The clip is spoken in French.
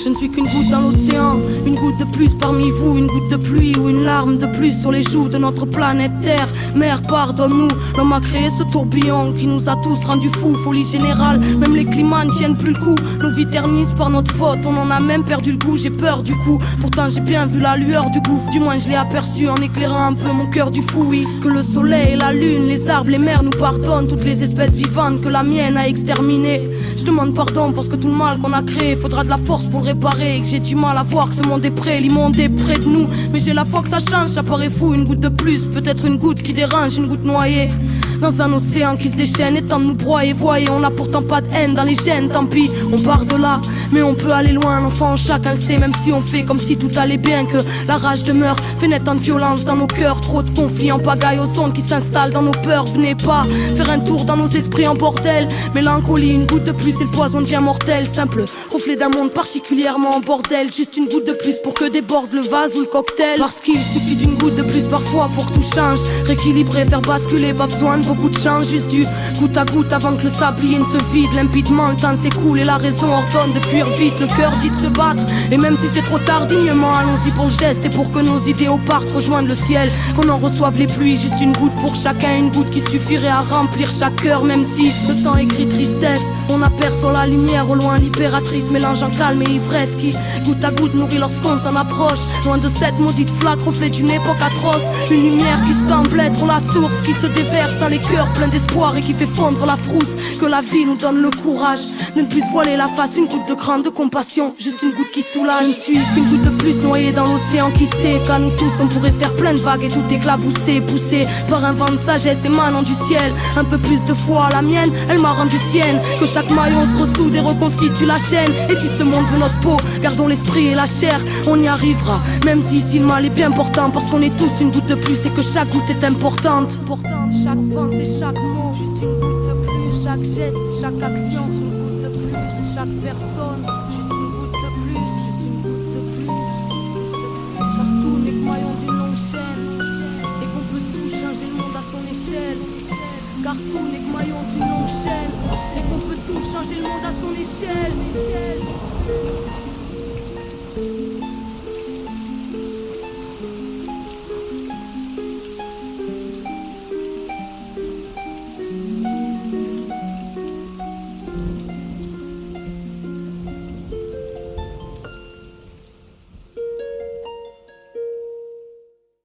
Je ne suis qu'une goutte dans l'océan, une goutte de plus parmi vous, une goutte de pluie ou une larme de plus sur les joues de notre planète Terre. Mère, pardonne-nous, l'homme a créé ce tourbillon qui nous a tous rendus fous. Folie générale, même les climats ne tiennent plus le coup. Nos vies ternissent par notre faute, on en a même perdu le goût. J'ai peur du coup, pourtant j'ai bien vu la lueur du gouffre. Du moins je l'ai aperçu en éclairant un peu mon cœur du fou. Oui, que le soleil, la lune, les arbres, les mers nous pardonnent. Toutes les espèces vivantes que la mienne a exterminées. Je demande pardon parce que tout le mal qu'on a créé, faudra de la force pour le réparer. Et que j'ai du mal à voir que ce monde est prêt, l'immonde est près de nous. Mais j'ai la foi que ça change, ça paraît fou. Une goutte de plus, peut-être une goutte qui dérange, une goutte noyée dans un océan qui se déchaîne et tente de nous broyer. Voyez, on n'a pourtant pas de haine dans les gènes, tant pis, on part de là. Mais on peut aller loin, l'enfant chacun le sait. Même si on fait comme si tout allait bien, que la rage demeure, fait naître en violence dans nos cœurs. Trop de conflits en pagaille aux ondes qui s'installent dans nos peurs. Venez pas faire un tour dans nos esprits en bordel. Mélancolie, une goutte de plus et le poison devient mortel. Simple reflet d'un monde particulièrement en bordel. Juste une goutte de plus pour que déborde le vase ou le cocktail. Parce qu'il suffit d'une goutte de plus parfois pour que tout change. Rééquilibrer, faire basculer, pas besoin de beaucoup de chance. Juste du goutte à goutte avant que le sablier ne se vide. Limpidement le temps s'écoule et la raison ordonne de fuir vite. Le cœur dit de se battre, et même si c'est trop tard, dignement allons-y pour le geste. Et pour que nos idéaux partent rejoindre le ciel, qu'on en reçoive les pluies. Juste une goutte pour chacun, une goutte qui suffirait à remplir chaque cœur. Même si le temps écrit tristesse, on aperçoit la lumière au loin, l'impératrice mélangeant calme et ivresse qui goutte à goutte nourrit lorsqu'on s'en approche. Loin de cette maudite flaque, reflet d'une époque atroce. Une lumière qui semble être la source, qui se déverse dans les cœurs pleins d'espoir et qui fait fondre la frousse. Que la vie nous donne le courage de ne plus se voiler la face. Une goutte de grande compassion, juste une goutte qui soulage. Je ne suis qu'une goutte de plus noyée dans l'océan qui sait qu'à nous tous on pourrait faire plein de vagues et tout éclabousser, poussé par un vent de sagesse émanant du ciel. Un peu plus de foi à la mienne, elle m'a rendu sienne. Que chaque maillon se ressoude et reconstitue la chaîne. Et si ce monde veut notre peau, gardons l'esprit et la chair, on y arrivera. Même si ici le mal est bien portant, parce qu'on est tous une goutte de plus et que chaque goutte est importante. Chaque pensée, chaque mot, juste une goutte de plus. Chaque geste, chaque action, une goutte de plus. Chaque personne, juste une goutte de plus. Juste une goutte de plus. Partout n'est que maillon d'une longue chaîne, et qu'on peut tout changer le monde à son échelle. Car tout n'est que maillon d'une longue chaîne, et qu'on peut tout changer le monde à son échelle.